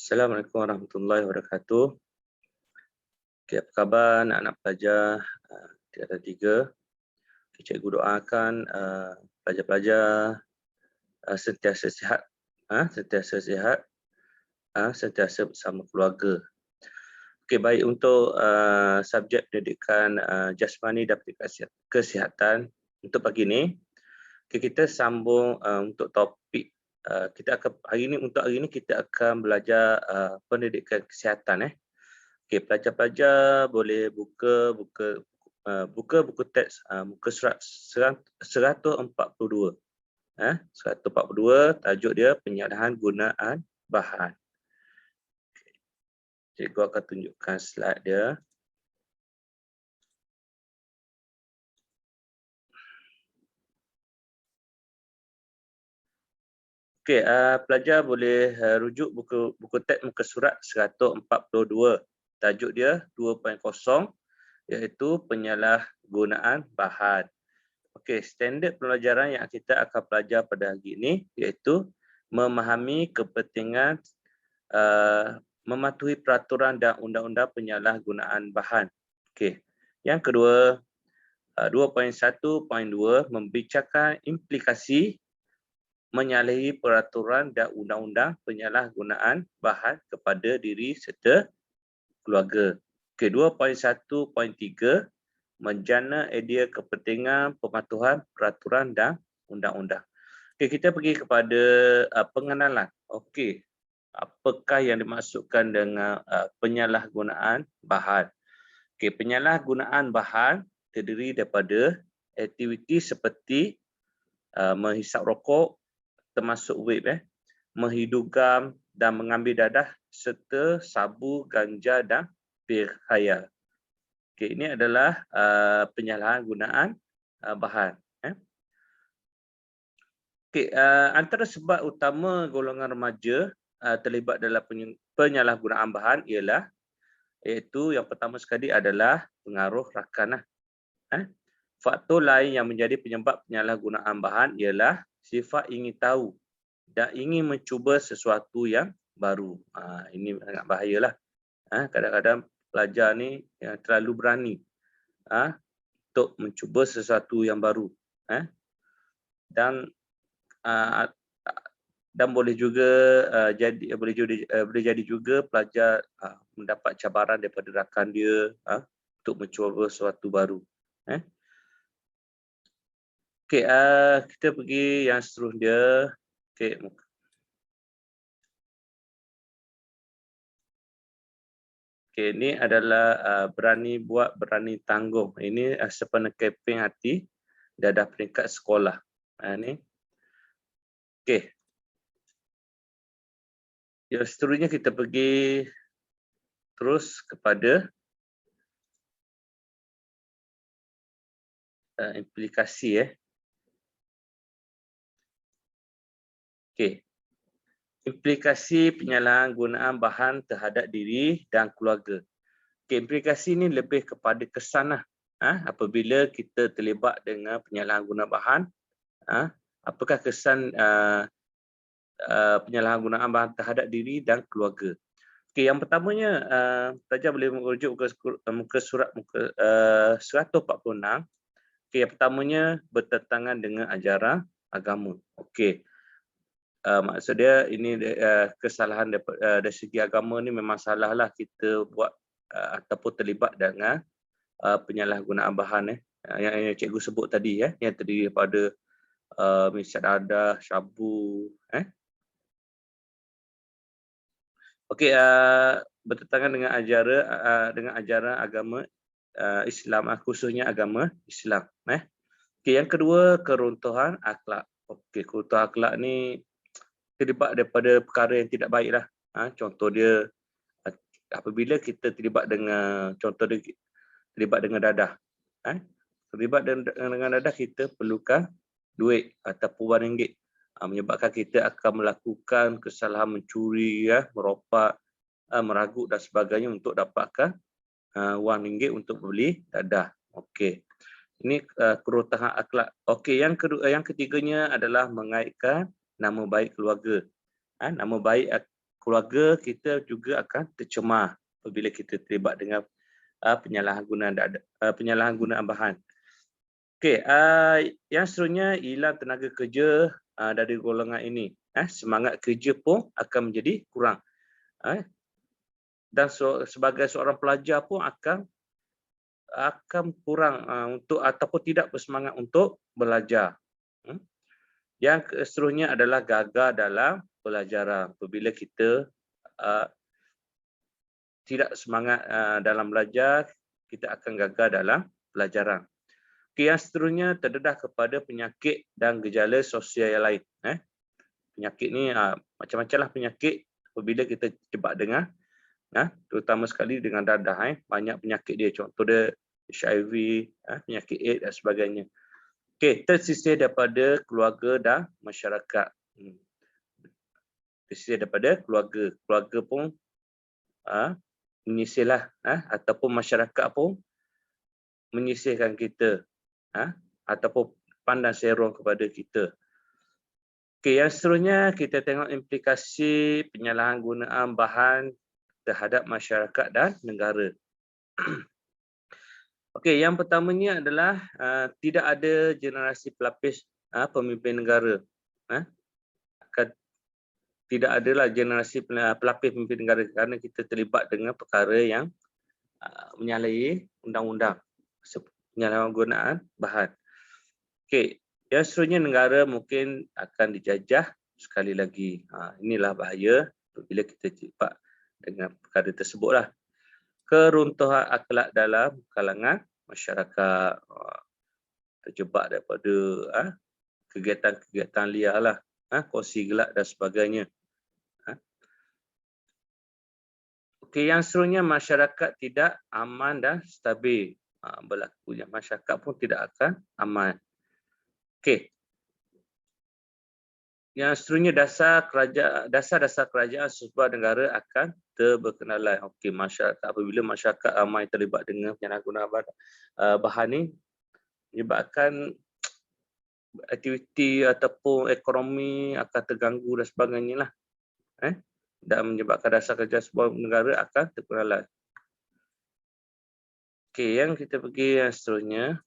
Assalamualaikum warahmatullahi wabarakatuh. Okay, apa khabar anak-anak pelajar tingkatan 3? Cikgu doakan pelajar-pelajar sentiasa sihat, sentiasa bersama keluarga. Okey, baik untuk subjek pendidikan jasmani dan pendidikan kesihatan untuk pagi ini, kita sambung untuk topik hari ini kita akan belajar pendidikan kesihatan. Okey, pelajar-pelajar boleh buka buku teks muka surat 142. 142, tajuk dia penyalahan gunaan bahan. Cikgu akan tunjukkan slide dia. Okey, pelajar boleh rujuk buku teks muka surat 142. Tajuk dia 2.0 iaitu penyalahgunaan bahan. Okey, standard pelajaran yang kita akan belajar pada hari ini iaitu memahami kepentingan mematuhi peraturan dan undang-undang penyalahgunaan bahan. Okey. Yang kedua, 2.1.2 membicarakan implikasi menyalahi peraturan dan undang-undang penyalahgunaan bahan kepada diri serta keluarga. Okey, 2.1.3 menjana idea kepentingan pematuhan peraturan dan undang-undang. Okey, kita pergi kepada pengenalan. Okey, apakah yang dimaksudkan dengan penyalahgunaan bahan? Okey, penyalahgunaan bahan terdiri daripada aktiviti seperti menghisap rokok termasuk vape, menghidu gam dan mengambil dadah serta sabu, ganja dan pil khayal. Okey, ini adalah penyalahgunaan bahan. Okey, antara sebab utama golongan remaja terlibat dalam penyalahgunaan bahan iaitu yang pertama sekali adalah pengaruh rakan. Faktor lain yang menjadi penyebab penyalahgunaan bahan ialah sifat ingin tahu dan ingin mencuba sesuatu yang baru. Ini sangat bahayalah. Kadang-kadang pelajar ni yang terlalu berani untuk mencuba sesuatu yang baru. Dan boleh juga boleh jadi juga pelajar mendapat cabaran daripada rakan dia untuk mencuba sesuatu baru. Okey, kita pergi yang seterusnya. Okey. Okey, ini adalah berani buat, berani tanggung. Ini sempena kempen hati dadah peringkat sekolah. Ni. Okey. Yang seterusnya kita pergi terus kepada implikasi. Okey. Implikasi penyalahgunaan bahan terhadap diri dan keluarga. Okay, implikasi ini lebih kepada kesan apabila kita terlibat dengan penyalahgunaan bahan. Apakah kesan penyalahgunaan bahan terhadap diri dan keluarga? Okay, yang pertamanya, pelajar boleh merujuk muka surat 146. Okay, yang pertamanya bertentangan dengan ajaran agama. Okay. Maksud dia ini kesalahan dari segi agama ni memang salahlah kita buat ataupun terlibat dengan penyalahgunaan bahan yang cikgu sebut tadi yang terdiri daripada menghisap dadah, sabu. Okey, bertentangan dengan ajaran agama Islam, khususnya agama Islam. Okey, yang kedua, keruntuhan akhlak. Okey, keruntuhan akhlak ni terlibat daripada perkara yang tidak baiklah. Contoh dia apabila kita terlibat dengan dadah. Terlibat dengan dadah, kita perlukan duit ataupun wang ringgit. Menyebabkan kita akan melakukan kesalahan mencuri, meropak, meragut dan sebagainya untuk dapatkan wang ringgit untuk beli dadah. Okey. Ini keruntuhan akhlak. Okey, yang ketiganya adalah mengaitkan nama baik keluarga. Nama baik keluarga kita juga akan tercemar apabila kita terlibat dengan penyalahgunaan bahan. Okey, yang seterusnya hilang tenaga kerja dari golongan ini. Semangat kerja pun akan menjadi kurang. Dan sebagai seorang pelajar pun akan kurang untuk ataupun tidak bersemangat untuk belajar. Yang seterusnya adalah gagal dalam pelajaran. Apabila kita tidak semangat dalam belajar, kita akan gagal dalam pelajaran. Okay, yang seterusnya terdedah kepada penyakit dan gejala sosial yang lain. Penyakit ni macam-macam lah penyakit apabila kita terjebak dengan terutama sekali dengan dadah. Banyak penyakit dia, contoh dia HIV, penyakit AIDS dan sebagainya. Okey, tersisih daripada keluarga dan masyarakat. Tersisih daripada keluarga. Keluarga pun menyisihlah ataupun masyarakat pun menyisihkan kita ataupun pandang serong kepada kita. Okey, yang seterusnya kita tengok implikasi penyalahgunaan bahan terhadap masyarakat dan negara. Okey, yang pertamanya adalah tidak ada generasi pelapis pemimpin negara. Tidak adalah generasi pelapis pemimpin negara kerana kita terlibat dengan perkara yang menyalahi undang-undang penyalahgunaan bahan. Okey, yang seterusnya negara mungkin akan dijajah sekali lagi. Inilah bahaya apabila kita terlibat dengan perkara tersebutlah. Keruntuhan akhlak dalam kalangan masyarakat, terjebak daripada kegiatan-kegiatan liar lah, kongsi gelap dan sebagainya. Okey, yang seterusnya masyarakat tidak aman dan stabil. Berlakunya masyarakat pun tidak akan aman. Okey. Yang seterusnya dasar-dasar kerajaan sebuah negara akan terberkenalan. Okey, masyarakat apabila masyarakat ramai terlibat dengan penyalahgunaan bahan ni menyebabkan aktiviti ataupun ekonomi akan terganggu dan sebagainya lah. Dan menyebabkan dasar kerajaan sebuah negara akan terberkenalan. Okey, yang kita pergi yang seterusnya.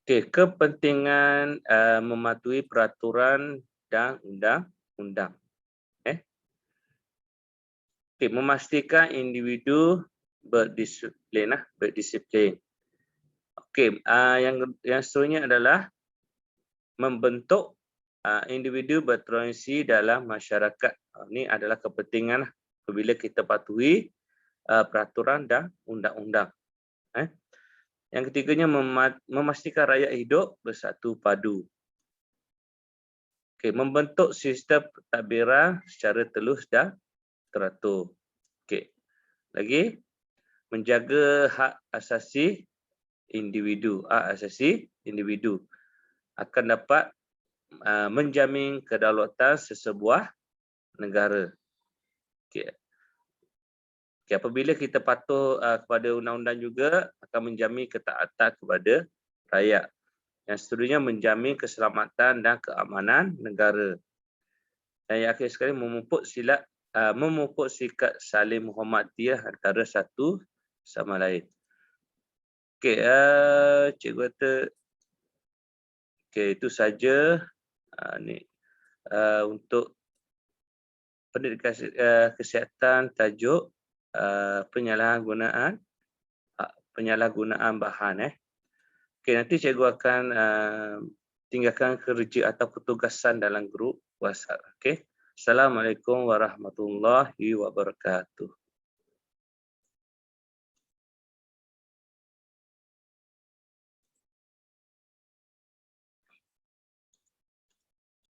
Okey, kepentingan mematuhi peraturan dan undang-undang. Okey, memastikan individu berdisiplin. Okey, yang seterusnya adalah membentuk individu bertoleransi dalam masyarakat. Ini adalah kepentingan apabila kita patuhi peraturan dan undang-undang. Yang ketiganya memastikan rakyat hidup bersatu padu. Okey, membentuk sistem pentadbiran secara telus dan teratur. Okey. Lagi menjaga hak asasi individu. Hak asasi individu akan dapat menjamin kedaulatan sesebuah negara. Okey. Okay, apabila kita patuh kepada undang-undang juga akan menjamin ketaatan kepada rakyat. Yang seterusnya menjamin keselamatan dan keamanan negara. Dan yang akhir sekali memupuk sikap saling menghormati antara satu sama lain. Okey, cikgu kata okey, itu saja untuk pendidikan kesihatan tajuk penyalahgunaan bahan. Okey, nanti cikgu akan tinggalkan kerja atau petugasan dalam grup WhatsApp. Okey. Assalamualaikum warahmatullahi wabarakatuh.